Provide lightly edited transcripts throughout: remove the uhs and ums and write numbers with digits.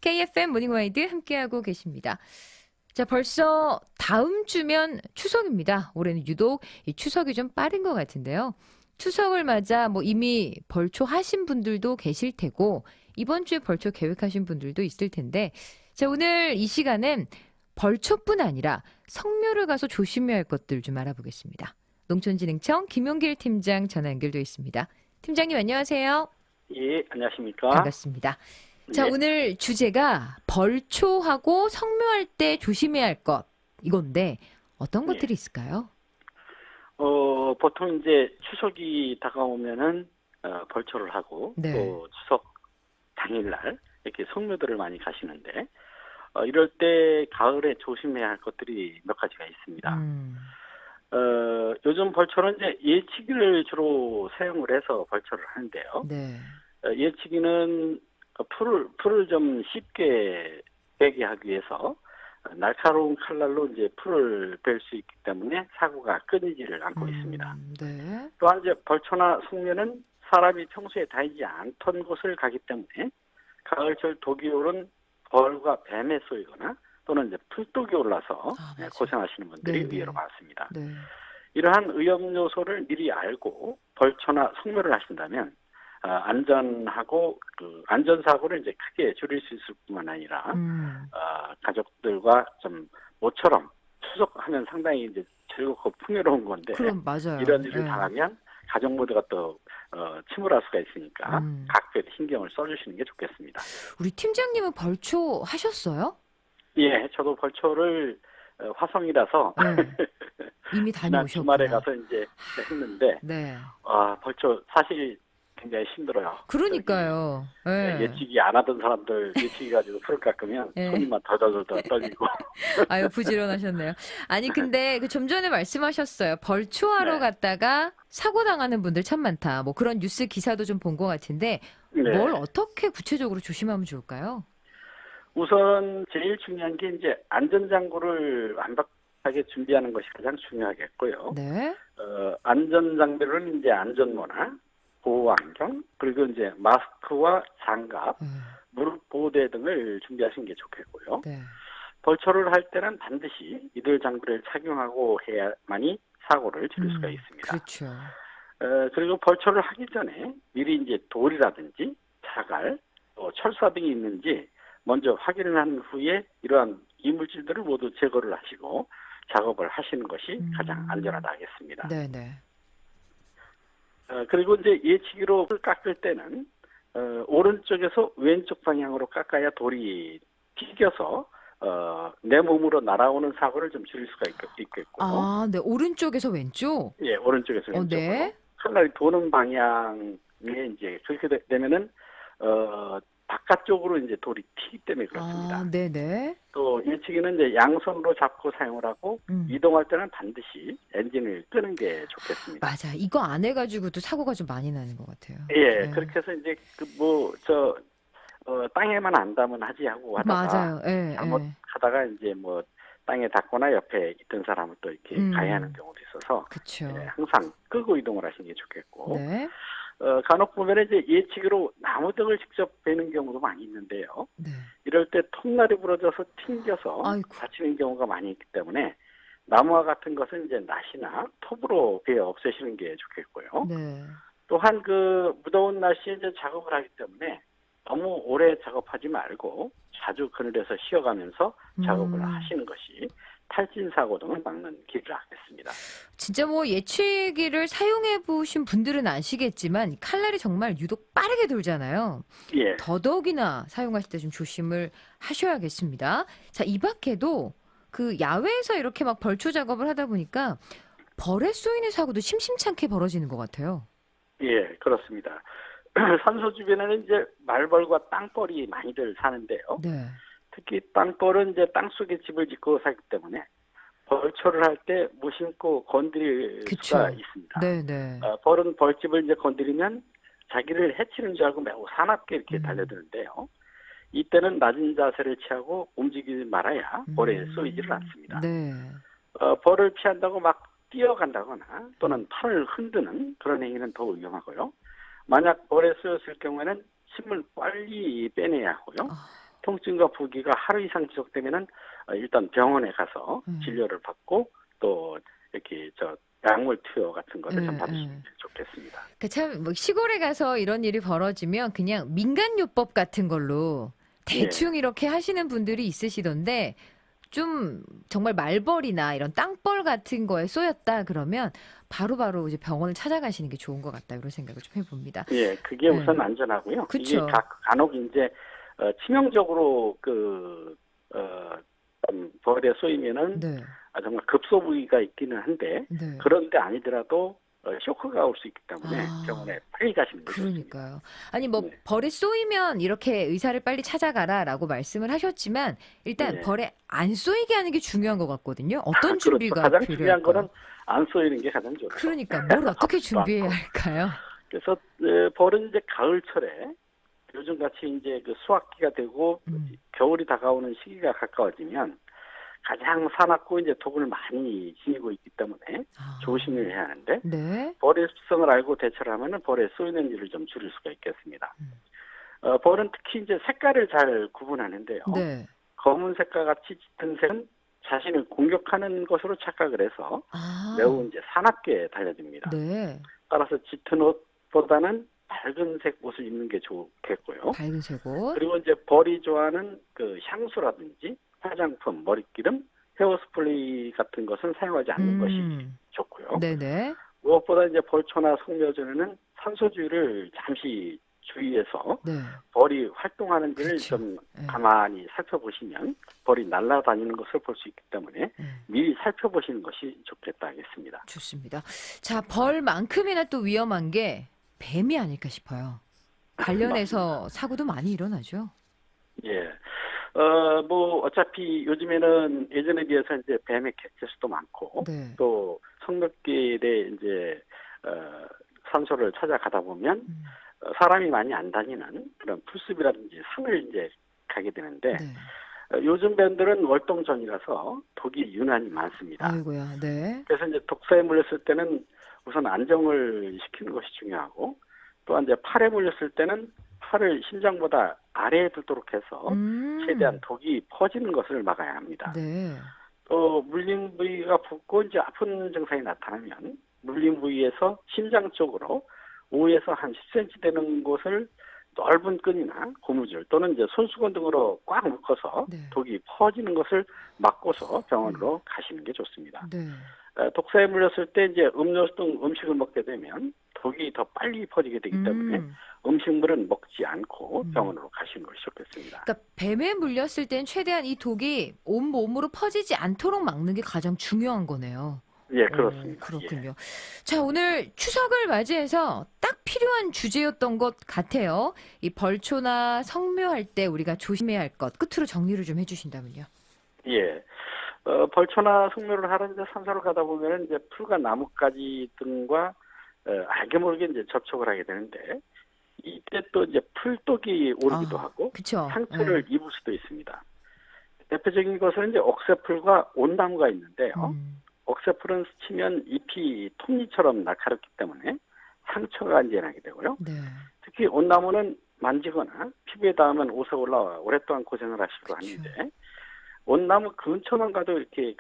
KFM 모닝와이드 함께하고 계십니다. 자, 벌써 다음 주면 추석입니다. 올해는 유독 이 추석이 좀 빠른 것 같은데요. 추석을 맞아 이미 벌초 하신 분들도 계실 테고 이번 주에 벌초 계획하신 분들도 있을 텐데 자, 오늘 이 시간엔 벌초뿐 아니라 성묘를 가서 조심해야 할 것들 좀 알아보겠습니다. 농촌진흥청 김용길 팀장 전화 연결돼 있습니다. 팀장님 안녕하세요. 예, 안녕하십니까? 반갑습니다. 자, 예, 오늘 주제가 벌초하고 성묘할 때 조심해야 할 것 이건데 어떤 예. 것들이 있을까요? 보통 이제 추석이 다가오면은 벌초를 하고 네. 또 추석 당일날 이렇게 성묘들을 많이 가시는데 이럴 때 가을에 조심해야 할 것들이 몇 가지가 있습니다. 음. 요즘 벌초는 이제 예치기를 주로 사용을 해서 벌초를 하는데요. 네. 예치기는 풀을 좀 쉽게 베게 하기 위해서 날카로운 칼날로 이제 풀을 벨 수 있기 때문에 사고가 끊이지를 않고 있습니다. 네. 또한 이제 벌초나 성묘는 사람이 평소에 다니지 않던 곳을 가기 때문에 가을철 독이 오른 벌과 뱀에 쏘이거나 또는 이제 풀독이 올라서 아, 맞아요. 고생하시는 분들이 네네. 의외로 많습니다. 네. 이러한 위험 요소를 미리 알고 벌초나 성묘를 하신다면 안전하고 그 안전사고를 이제 크게 줄일 수 있을 뿐만 아니라 가족들과 좀 모처럼 추석하면 상당히 이제 즐겁고 풍요로운 건데 그럼 맞아요. 이런 일을 네. 당하면 가족 모두가 또 침울할 수가 있으니까 음. 각별히 신경을 써주시는 게 좋겠습니다. 우리 팀장님은 벌초 하셨어요? 예, 저도 벌초를 화성이라서 네. 이미 지난 주말에 다녀오셨구나. 가서 이제 했는데 네. 벌초 사실 굉장히 힘들어요. 그러니까요. 네. 예치기 안 하던 사람들 예치기 가지고 풀을 깎으면 네. 손이 막 덜덜덜 떨리고. 아유, 부지런하셨네요. 아니, 근데 좀 전에 말씀하셨어요. 벌초하러 네. 갔다가 사고 당하는 분들 참 많다. 그런 뉴스 기사도 좀 본 것 같은데 뭘 네. 어떻게 구체적으로 조심하면 좋을까요? 우선 제일 중요한 게 이제 안전장구를 완벽하게 준비하는 것이 가장 중요하겠고요. 네. 안전장비로는 이제 안전모나 보호안경 그리고 이제 마스크와 장갑, 무릎 보호대 등을 준비하시는 게 좋겠고요. 네. 벌초를 할 때는 반드시 이들 장구를 착용하고 해야만이 사고를 줄일 수가 있습니다. 그렇죠. 그리고 벌초를 하기 전에 미리 이제 돌이라든지 자갈, 또 철사 등이 있는지 먼저 확인을 한 후에 이러한 이물질들을 모두 제거를 하시고 작업을 하시는 것이 가장 안전하다 하겠습니다. 네네. 그리고 이제 예치기로 깎을 때는 오른쪽에서 왼쪽 방향으로 깎아야 돌이 튀겨서 내 몸으로 날아오는 사고를 좀 줄일 수가 있겠고요. 아, 네. 오른쪽에서 왼쪽? 예, 오른쪽에서 왼쪽으로. 네. 칼날이 도는 방향에 이제 그렇게 되면은 바깥쪽으로 이제 돌이 튀기 때문에 그렇습니다. 아, 네네. 또 예치기는 이제 양손으로 잡고 사용을 하고 이동할 때는 반드시 엔진을 끄는 게 좋겠습니다. 맞아. 이거 안 해가지고도 사고가 좀 많이 나는 것 같아요. 예, 네. 그렇게 해서 이제 땅에만 안 닿으면 하지 하고 하다가 맞아요. 예, 잘못하다가 이제 땅에 닿거나 옆에 있던 사람을 또 이렇게 가해하는 경우도 있어서 그쵸. 예, 항상 끄고 이동을 하시는 게 좋겠고 네. 간혹 보면 이제 예치기로 나무등을 직접 베는 경우도 많이 있는데요. 네. 이럴 때 통날이 부러져서 튕겨서 아이고. 다치는 경우가 많이 있기 때문에 나무와 같은 것은 이제 낫이나 톱으로 베어 없애시는 게 좋겠고요. 네. 또한 그 무더운 날씨에 이제 작업을 하기 때문에 너무 오래 작업하지 말고 자주 그늘에서 쉬어가면서 작업을 하시는 것이 탈진 사고 등을 막는 길을 하겠습니다. 진짜 예치기를 사용해 보신 분들은 아시겠지만 칼날이 정말 유독 빠르게 돌잖아요. 예. 더더욱이나 사용하실 때 좀 조심을 하셔야겠습니다. 자, 이 밖에도 그 야외에서 이렇게 막 벌초 작업을 하다 보니까 벌에 쏘이는 사고도 심심찮게 벌어지는 것 같아요. 예, 그렇습니다. 산소 주변에는 이제 말벌과 땅벌이 많이들 사는데요. 네. 특히 땅벌은 이제 땅속에 집을 짓고 살기 때문에 벌초를 할 때 무심코 건드릴 그쵸. 수가 있습니다. 네네. 벌은 벌집을 이제 건드리면 자기를 해치는 줄 알고 매우 사납게 이렇게 달려드는데요. 이때는 낮은 자세를 취하고 움직이지 말아야 벌에 쏘이지를 않습니다. 네. 벌을 피한다고 막 뛰어간다거나 또는 팔을 흔드는 그런 행위는 더 위험하고요. 만약 벌에 쏘였을 경우에는 침을 빨리 빼내야 하고요. 통증과 부기가 하루 이상 지속되면은 일단 병원에 가서 진료를 받고 또 이렇게 약물 투여 같은 거를 좀 받으시면 좋겠습니다. 참 뭐 시골에 가서 이런 일이 벌어지면 그냥 민간요법 같은 걸로 대충 이렇게 하시는 분들이 있으시던데 좀 정말 말벌이나 이런 땅벌 같은 거에 쏘였다 그러면 바로바로 이제 병원을 찾아가시는 게 좋은 것 같다 이런 생각을 좀 해봅니다. 예, 그게 우선 안전하고요. 그쵸. 이게 간혹 이제 치명적으로 벌에 쏘이면은 정말 급소 부위가 있기는 한데 그런데 아니더라도 쇼크가 올 수 있기 때문에 병원에 빨리 가시는 게 좋습니다. 그러니까요. 아니 뭐 벌에 쏘이면 이렇게 의사를 빨리 찾아가라라고 말씀을 하셨지만 일단 벌에 안 쏘이게 하는 게 중요한 것 같거든요. 어떤 준비가 가장 필요할까요? 중요한 거는 안 쏘이는 게 가장 좋죠. 그러니까 뭘 어떻게 준비해야 할까요? 그래서 벌은 이제 가을철에 요즘 같이 이제 수확기가 되고 겨울이 다가오는 시기가 가까워지면 가장 사납고 이제 독을 많이 지니고 있기 때문에 조심을 해야 하는데 벌의 습성을 알고 대처를 하면은 벌에 쏘이는 일을 좀 줄일 수가 있겠습니다. 벌은 특히 이제 색깔을 잘 구분하는데요. 검은색과 같이 짙은 색은 자신을 공격하는 것으로 착각을 해서 매우 이제 사납게 달려듭니다. 따라서 짙은 옷보다는 밝은색 옷을 입는 게 좋겠고요. 밝은색 옷. 그리고 이제 벌이 좋아하는 향수라든지 화장품, 머릿기름, 헤어스프레이 같은 것은 사용하지 않는 것이 좋고요. 무엇보다 이제 벌초나 성묘전에는 산소주의를 잠시 주의해서 벌이 활동하는지를 좀 가만히 살펴보시면 벌이 날아다니는 것을 볼 수 있기 때문에 미리 살펴보시는 것이 좋겠다 하겠습니다. 좋습니다. 자, 벌만큼이나 또 위험한 게 뱀이 아닐까 싶어요. 관련해서 사고도 많이 일어나죠. 예. 어차피 요즘에는 예전에 비해서 이제 뱀의 개체수도 많고, 또 성묘길에 이제, 산소를 찾아가다 보면, 사람이 많이 안 다니는 그런 풀숲이라든지 산을 이제 가게 되는데, 요즘 뱀들은 월동전이라서 독이 유난히 많습니다. 아이고야, 그래서 이제 독사에 물렸을 때는 우선 안정을 시키는 것이 중요하고, 또한 이제 팔에 물렸을 때는 팔을 심장보다 아래에 두도록 해서 최대한 독이 퍼지는 것을 막아야 합니다. 또 물린 부위가 붓고 이제 아픈 증상이 나타나면 물린 부위에서 심장 쪽으로 5에서 한 10cm 되는 곳을 넓은 끈이나 고무줄 또는 이제 손수건 등으로 꽉 묶어서 독이 퍼지는 것을 막고서 병원으로 가시는 게 좋습니다. 독사에 물렸을 때 이제 음료수 등 음식을 먹게 되면 독이 더 빨리 퍼지게 되기 때문에 음식물은 먹지 않고 병원으로 가시는 것이 좋겠습니다. 그러니까 뱀에 물렸을 땐 최대한 이 독이 온 몸으로 퍼지지 않도록 막는 게 가장 중요한 거네요. 예, 그렇습니다. 그렇군요. 자, 오늘 추석을 맞이해서 딱 필요한 주제였던 것 같아요. 이 벌초나 성묘할 때 우리가 조심해야 할 것 끝으로 정리를 좀 해주신다면요. 예. 벌초나 성묘를 하러 이제 산소를 가다 보면 이제 풀과 나뭇가지 등과 알게 모르게 이제 접촉을 하게 되는데 이때 또 이제 풀독이 오르기도 하고 상처를 입을 수도 있습니다. 대표적인 것은 이제 옥새풀과 온나무가 있는데요. 옥새풀은 스치면 잎이 톱니처럼 날카롭기 때문에 상처가 이제 나게 되고요. 특히 온나무는 만지거나 피부에 닿으면 옷에 올라와 오랫동안 고생을 하시고 하는데 온나무 근처만 가도 이렇게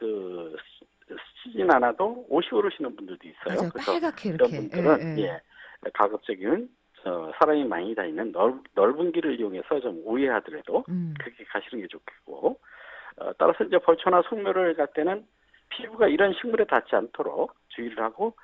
스치진 않아도 옷이 오르시는 분들도 있어요. 맞아요. 그래서 빨갛게 이런 이렇게. 분들은 가급적이면 사람이 많이 다니는 넓은 길을 이용해서 좀 우회하더라도 그렇게 가시는 게 좋겠고 따라서 이제 벌초나 성묘를 갈 때는 피부가 이런 식물에 닿지 않도록 주의를 하고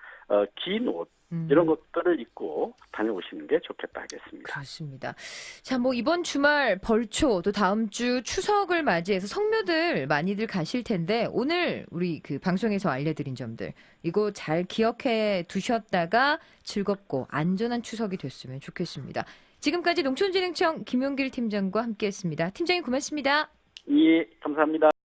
긴 옷 이런 것들을 입고 다녀오시는 게 좋겠다 하겠습니다. 그렇습니다. 자, 뭐 이번 주말 벌초 또 다음 주 추석을 맞이해서 성묘들 많이들 가실 텐데 오늘 우리 방송에서 알려드린 점들 이거 잘 기억해 두셨다가 즐겁고 안전한 추석이 됐으면 좋겠습니다. 지금까지 농촌진흥청 김용길 팀장과 함께했습니다. 팀장님 고맙습니다. 예, 감사합니다.